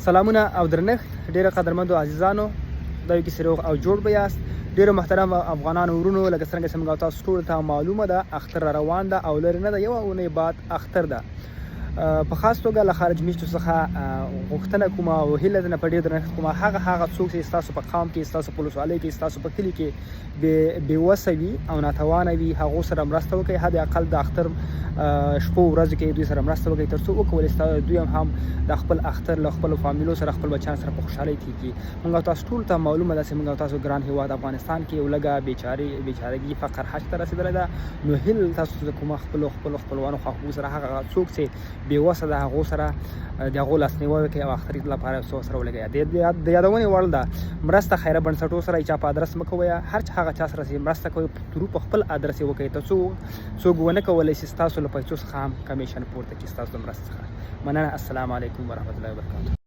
سلامونه او درنښت ډیره قدرمنو عزیزانو دا یو کیسې روغ او جوړ به یاست. ډیرو محترم افغانانو ورونو لکه څرنګه چې موږ تاسو ټولو ته معلومه ده اختر را روان ده او لرې نه ده، یوه اونۍ بعد اختر ده. په خاص توګه له خارج میشتو څخه غوښتنه کوم او هیله ده نه په ډېر درنښت کوم هغه څوک چې ستاسو په قام کې، ستاسو په ولسوالۍ کې، ستاسو په کلي کې بېوسه وي او ناتوانه وي، هغو سره مرسته وکړئ. حد اقل د اختر شپو ورځو کې دوی سره مرسته وکړئ تر څو وکولی دوی هم د خپل اختر له خپلو فامیلو سره، خپل بچیانو سره په خوشحالۍ تېر کړي. موږ تاسو ټولو ته معلومه ده چې موږ تاسو ګران هېواد افغانستان کې یو لږه بېچارګي فقر حج ته رسېدلی ده. نو هیله تاسو د کومه خپلو خپلوانو خواخوږو سره هغه څوک چې بېوسه ده هغو سره د هغو لاسنیوی وکړئ او اختر لپاره څو سره ولګوئ. د یادونې وړ ده مرسته خیره بنسټو سره چا په ادرس مه کوئ. هر هغه چا سره چې مرسته کوئ ترو په خپل ادرس یې وکړئ تر څو څوک ونه کولی شي ستاسو له پیسو څخه هم کمیشن پورته کړي ستاسو د مرستې څخه. مننه. السلام علیکم ورحمت الله وبرکاتو.